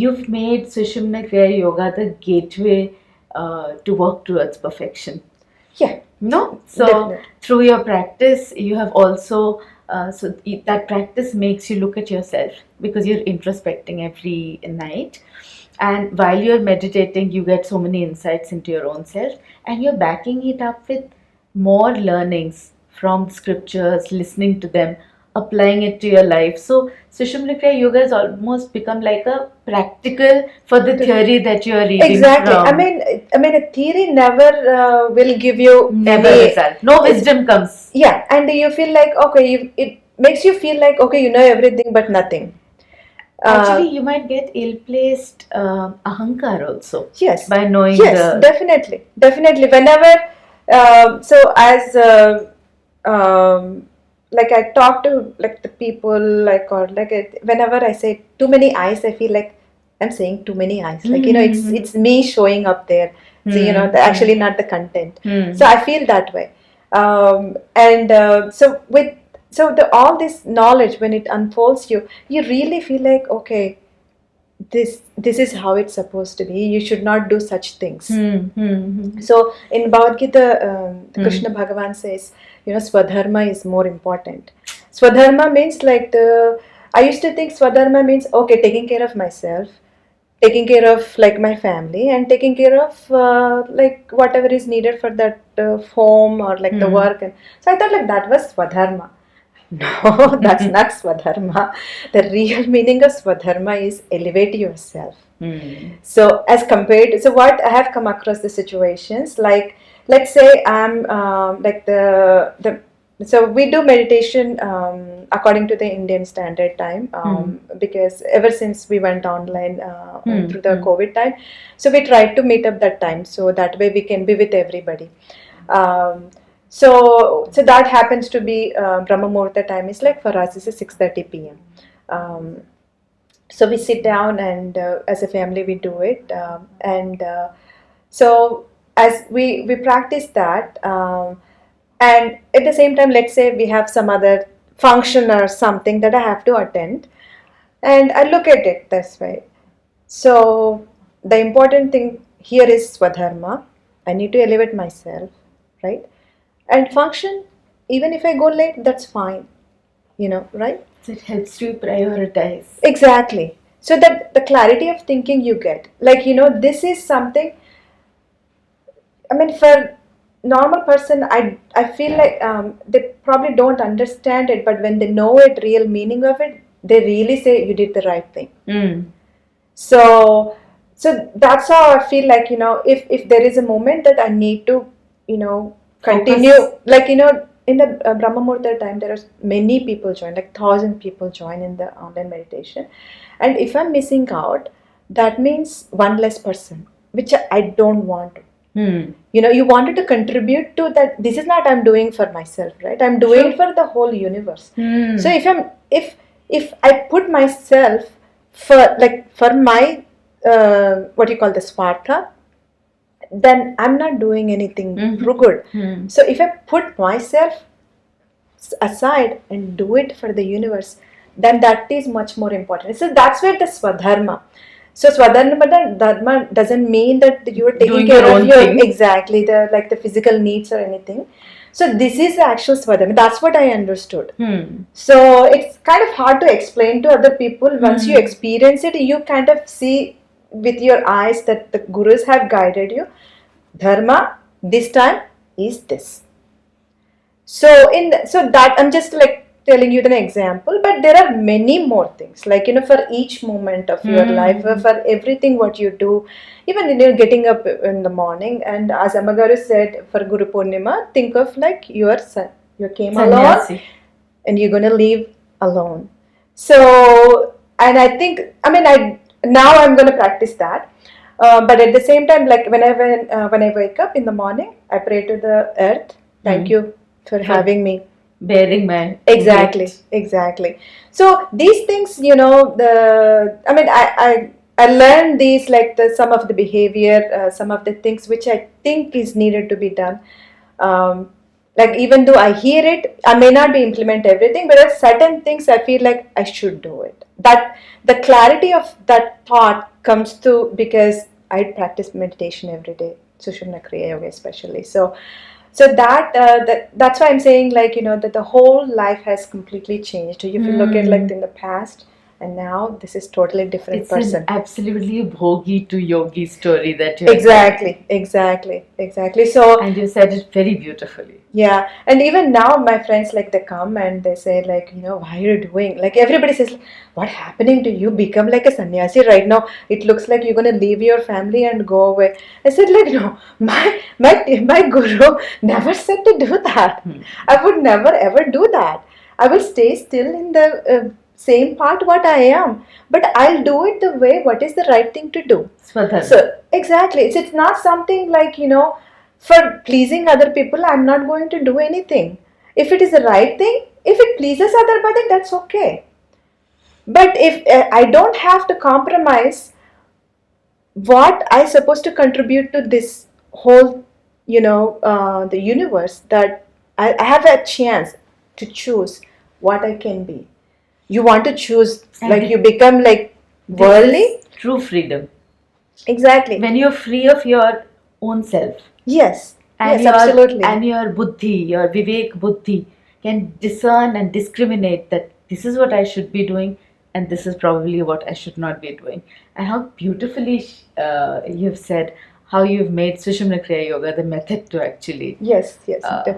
you've made Sushumna Kriya Yoga the gateway to work towards perfection. Yeah. No, so Definitely. through your practice, you have also that practice makes you look at yourself, because you're introspecting every night, and while you're meditating, you get so many insights into your own self, and you're backing it up with more learnings from scriptures, listening to them, applying it to your life. So Sushumna Kriya Yoga has almost become like a practical for the theory that you are reading Exactly. from. I mean, a theory never will give you Never any result. No wisdom comes. Yeah, and you feel like okay, it makes you feel like okay, you know everything but nothing. Actually, you might get ill-placed ahankar also. Yes, By knowing yes, the. definitely, definitely. Whenever, so as like I talk to like the people, like or like whenever I say too many eyes, I feel like I'm saying too many eyes. Like it's me showing up there. So actually not the content. So I feel that way, and so with so the all this knowledge when it unfolds you really feel like okay, this is how it's supposed to be. You should not do such things. So in Bhagavad Gita, Krishna Bhagavan says, Swadharma is more important. Swadharma means like I used to think Swadharma means okay, taking care of myself, taking care of like my family, and taking care of like whatever is needed for that home or like the work. And so I thought like that was Swadharma. No, that's not Swadharma. The real meaning of Swadharma is elevate yourself. So as compared to, so what I have come across the situations, like let's say I'm like the so we do meditation according to the Indian Standard Time, because ever since we went online through the COVID time, so we tried to meet up that time so that way we can be with everybody. So that happens to be Brahma Muhurta time is like for us is 6:30 p.m. So we sit down and as a family we do it, and so as we practice that, and at the same time, let's say we have some other function or something that I have to attend, and I look at it this way. So the important thing here is Swadharma. I need to elevate myself, right? And function, even if I go late, that's fine, right? So it helps you prioritize. Exactly. So that the clarity of thinking you get, like, this is something, I mean, for normal person, I feel like they probably don't understand it, but when they know it, real meaning of it, they really say you did the right thing. So that's how I feel like, if there is a moment that I need to, continue, focus. Like, in the Brahma Muhurta time, there are many people join, like 1,000 people join in the online meditation. And if I'm missing out, that means one less person, which I don't want to. You wanted to contribute to that. This is not I'm doing for myself, right? I'm doing it for the whole universe. So if I put myself for my what you call the swartha, then I'm not doing anything good. So if I put myself aside and do it for the universe, then that is much more important. So that's where the Swadharma. So Swadharma doesn't mean that you are taking doing care of your thing. Exactly the physical needs or anything. So this is the actual Swadharma. That's what I understood. So it's kind of hard to explain to other people. Once you experience it, you kind of see with your eyes that the gurus have guided you. Dharma this time is this. So that I'm just like telling you an example, but there are many more things, like for each moment of your life, for everything what you do, even when you're getting up in the morning, and as Amagaru said, for Guru Purnima, think of like your son, you came alone and you're going to leave alone. So, and I think, now I'm going to practice that. But at the same time, like when I wake up in the morning, I pray to the earth. Thank you for having me, bearing my exactly. So these things, I learned these, like some of the behavior, some of the things which I think is needed to be done. Like even though I hear it, I may not be implement everything, but at certain things I feel like I should do it. That the clarity of that thought comes to because I practice meditation every day, Sushumna Kriya Yoga especially. So that's why I'm saying, like, that the whole life has completely changed. If you look at like in the past and now, this is totally different It's an person. absolutely bhogi to yogi story that you Exactly. So and you said it very beautifully. yeah, and even now my friends, like, they come and they say, like, why are you doing, like, everybody says, what happening to you, become like a sannyasi right now, it looks like you're going to leave your family and go away. I said, like, no, my guru never said to do that. I would never ever do that. I will stay still in the same part what I am, but I'll do it the way what is the right thing to do. Swadharma. So exactly, it's not something like, for pleasing other people, I'm not going to do anything. If it is the right thing, if it pleases other body, that's okay. But if I don't have to compromise what I supposed to contribute to this whole, the universe, that I have a chance to choose what I can be. You want to choose, And like, you become like worldly. This is true freedom. Exactly. When you're free of your own self. Yes. And yes, absolutely. And your buddhi, your vivek buddhi can discern and discriminate that this is what I should be doing and this is probably what I should not be doing. And how beautifully you've said how you've made Sushumna Kriya Yoga the method to actually yes,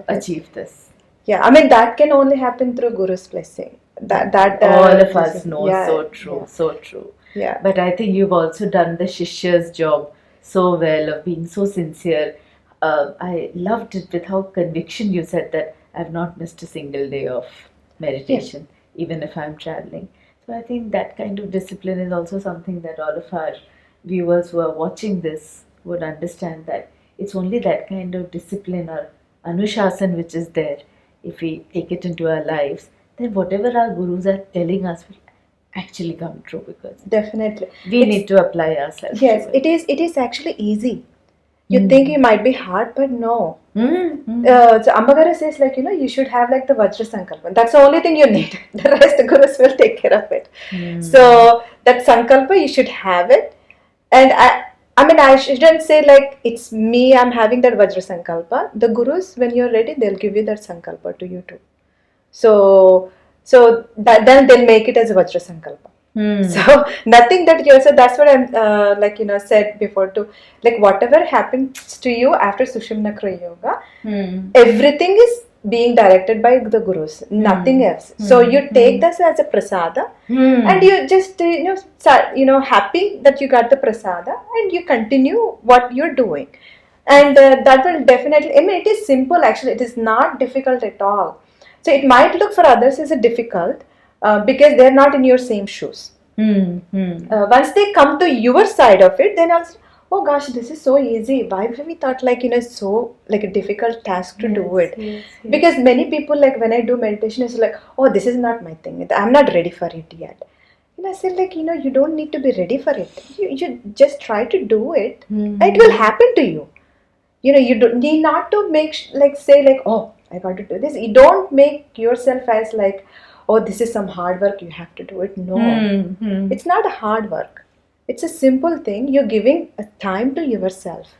achieve this. Yeah, I mean, that can only happen through Guru's blessing. That all of us know. Yeah, so true, so true. Yeah. But I think you've also done the Shishya's job so well of being so sincere. I loved it with how conviction you said that I've not missed a single day of meditation, even if I'm traveling. So I think that kind of discipline is also something that all of our viewers who are watching this would understand, that it's only that kind of discipline or anushasan which is there. If we take it into our lives, then whatever our gurus are telling us will actually come true, because definitely we need to apply ourselves. Yes, it is actually easy. You think it might be hard, but no. So Ambagara says, like, you should have like the Vajra Sankalpa. That's the only thing you need. The rest the Gurus will take care of it. So that Sankalpa, you should have it. And I mean, I shouldn't say like it's me, I'm having that Vajra Sankalpa. The Gurus, when you're ready, they'll give you that Sankalpa to you too. So then they'll make it as a Vajra Sankalpa. So nothing that you, so that's what I'm like, said before too, like whatever happens to you after Sushumna Kriya Yoga, everything is being directed by the Gurus, nothing else. So you take this as a prasada, and you just happy that you got the prasada, and you continue what you're doing, and that will definitely, I mean, it is simple actually, it is not difficult at all. So it might look for others as a difficult, because they're not in your same shoes. Once they come to your side of it, then also, oh gosh, this is so easy. Why have we thought like, so like a difficult task to do it? Yes. Because many people, like when I do meditation, it's like, oh, this is not my thing. I'm not ready for it yet. And I said, like, you don't need to be ready for it. You just try to do it. It will happen to you. You don't need not to make say like, oh, I got to do this. You don't make yourself as like, oh, this is some hard work, you have to do it. No, it's not a hard work. It's a simple thing. You're giving a time to yourself,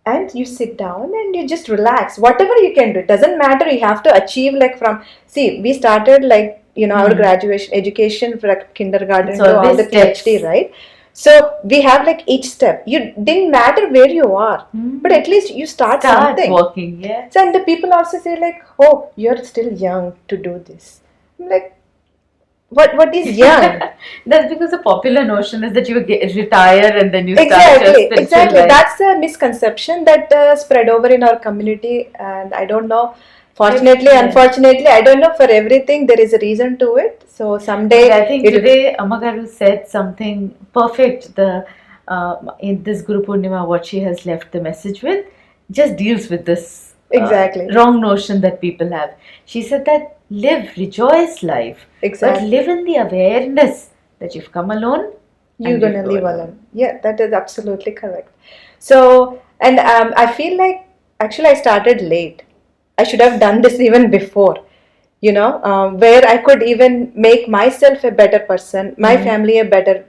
and you sit down and you just relax. Whatever you can do, it doesn't matter. You have to achieve like from. See, we started like our graduation education for kindergarten to all the PhD, right? So we have like each step. You didn't matter where you are, but at least you start something. Working, yeah. So, and the people also say like, oh, you're still young to do this. I'm like, what is young? That's because the popular notion is that you retire and then you start your spiritual exactly. life. That's a misconception that spread over in our community, and I don't know. Fortunately, unfortunately, I don't know. For everything, there is a reason to it. So someday, I think today Amagaru said something perfect. The in this Guru Purnima, what she has left the message with just deals with this wrong notion that people have. She said that live, rejoice life, but live in the awareness that you've come alone. You're gonna live alone. Yeah, that is absolutely correct. So, and I feel like actually I started late. I should have done this even before, where I could even make myself a better person, my family a better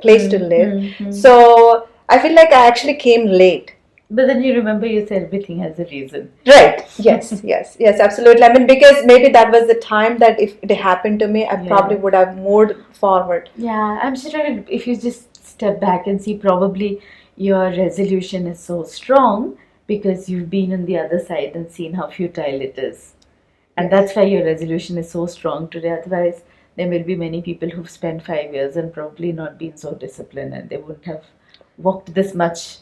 place to live. So I feel like I actually came late. But then you remember you said everything has a reason. Right. Yes, yes, absolutely. I mean, because maybe that was the time that if it happened to me, I probably would have moved forward. Yeah, I'm sure if you just step back and see, probably your resolution is so strong because you've been on the other side and seen how futile it is. And that's why your resolution is so strong today. Otherwise, there will be many people who've spent 5 years and probably not been so disciplined, and they wouldn't have walked this much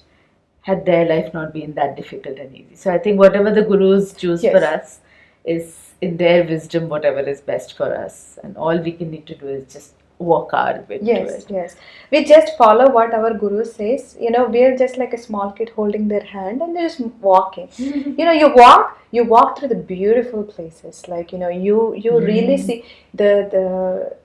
had their life not been that difficult and easy. So I think whatever the gurus choose for us is in their wisdom whatever is best for us, and all we can need to do is just walk our way to it. Yes. We just follow what our guru says. We're just like a small kid holding their hand and they're just walking. You walk through the beautiful places. Like, you really see the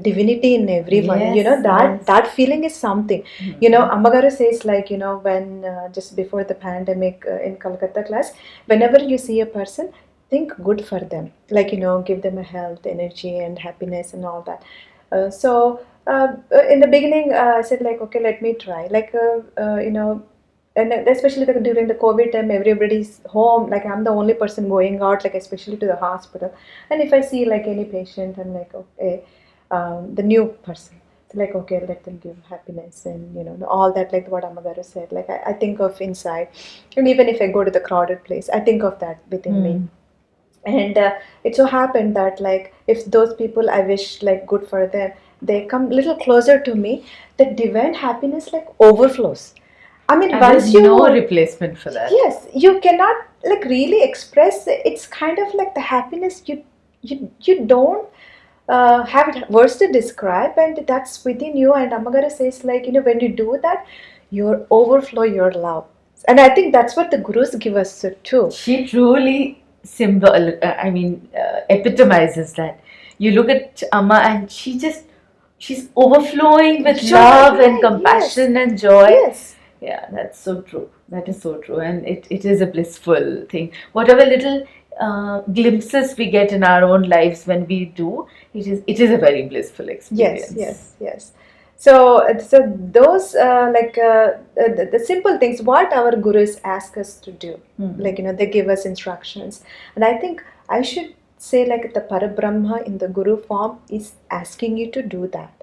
divinity in everyone. That feeling is something. Ammagaru says, like, when just before the pandemic in Calcutta class, whenever you see a person, think good for them. Like, give them a health, energy and happiness and all that. In the beginning, I said, like, okay, let me try. Like, and especially during the COVID time, everybody's home. Like, I'm the only person going out, like, especially to the hospital. And if I see, like, any patient, I'm like, okay, the new person. So, like, okay, let them give happiness and, all that, like what Amagaru said. Like, I think of inside. And even if I go to the crowded place, I think of that within me. And it so happened that, like, if those people I wish like good for them, they come little closer to me, the divine happiness like overflows. I mean, And once there's you no replacement for that. Yes, you cannot like really express. It's kind of like the happiness you don't have words to describe, and that's within you. And Amagara says, like, when you do that, you overflow your love. And I think that's what the gurus give us too. She truly epitomizes that. You look at Amma and she's overflowing with love and compassion and joy. Yes. Yeah, that's so true. That is so true. And it is a blissful thing. Whatever little glimpses we get in our own lives when we do, it is a very blissful experience. Yes. So those the simple things what our gurus ask us to do, like, they give us instructions, and I think I should say, like, the Parabrahma in the guru form is asking you to do that.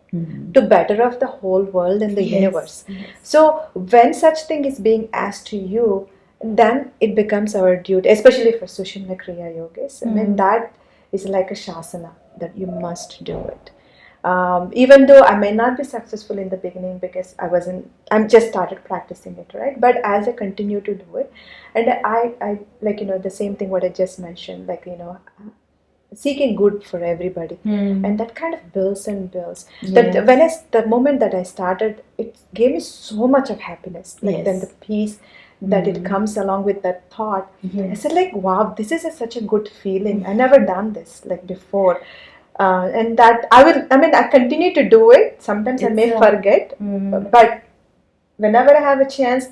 To better of the whole world and the universe. So when such thing is being asked to you, then it becomes our duty, especially for Sushumna Kriya Yogis. I mean, that is like a shasana that you must do it. Even though I may not be successful in the beginning because I'm just started practicing it, right? But as I continue to do it, and I like, the same thing what I just mentioned, like, seeking good for everybody, and that kind of builds and builds. That the moment that I started, it gave me so much of happiness, like then the peace that it comes along with that thought. I said, like, wow, this is such a good feeling. I never done this like before. And that I continue to do it. Sometimes I may forget, but whenever I have a chance,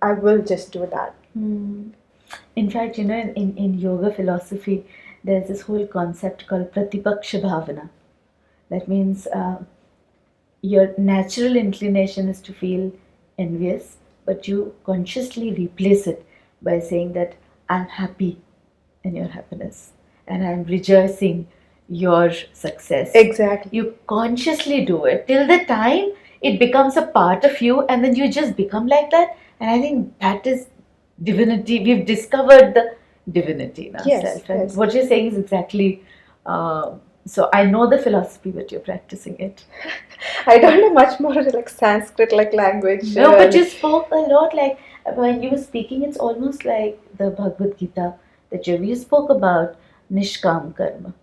I will just do that. In fact, in yoga philosophy, there's this whole concept called pratipaksha bhavana. That means your natural inclination is to feel envious, but you consciously replace it by saying that I'm happy in your happiness and I'm rejoicing your success. Exactly. You consciously do it till the time it becomes a part of you, and then you just become like that. And I think that is divinity. We've discovered the divinity in ourselves. And what you're saying is exactly. So I know the philosophy, but you're practicing it. I don't know much more like Sanskrit like language. No, but you spoke a lot. Like when you were speaking, it's almost like the Bhagavad Gita that you spoke about Nishkam Karma.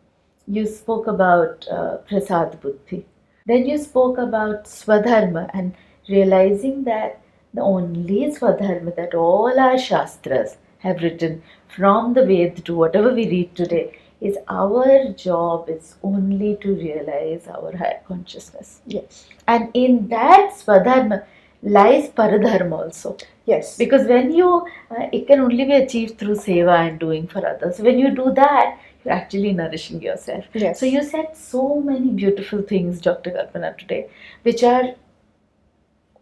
You spoke about Prasad Buddhi. Then you spoke about Swadharma and realizing that the only Swadharma that all our Shastras have written, from the Ved to whatever we read today, is our job is only to realize our higher consciousness. Yes. And in that Swadharma, lies paradharma also. Yes. Because when you, it can only be achieved through seva and doing for others. When you do that, you're actually nourishing yourself. Yes. So you said so many beautiful things, Dr. Kalpana, today, which are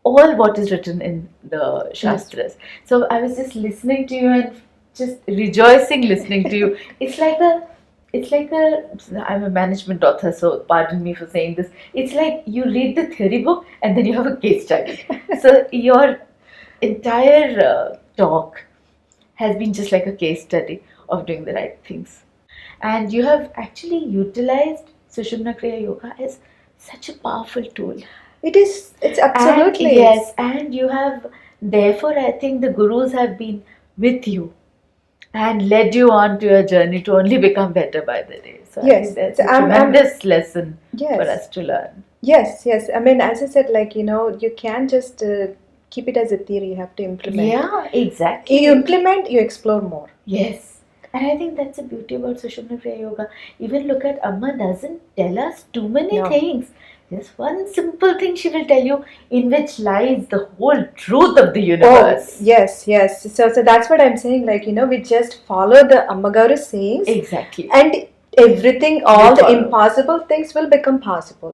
all what is written in the Shastras. So I was just listening to you and just rejoicing listening to you. It's like a I'm a management author, so pardon me for saying this. It's like you read the theory book and then you have a case study. So your entire talk has been just like a case study of doing the right things. And you have actually utilized Sushumna Kriya Yoga as such a powerful tool. It is. It's absolutely. And yes, and you have, therefore, I think the gurus have been with you and led you on to your journey to only become better by the day. So I Yes. think that's a tremendous lesson Yes. for us to learn. Yes, yes. I mean, as I said, like, you can't just keep it as a theory. You have to implement. Yeah, exactly. You implement, you explore more. Yes. And I think that's the beauty about Sushumna Kriya Yoga. Even look at Amma doesn't tell us too many No. things. There's one simple thing she will tell you in which lies the whole truth of the universe. Oh, yes, yes. So that's what I'm saying. Like, we just follow the Ammagaru sayings. Exactly. And everything, all We the follow. impossible things will become possible.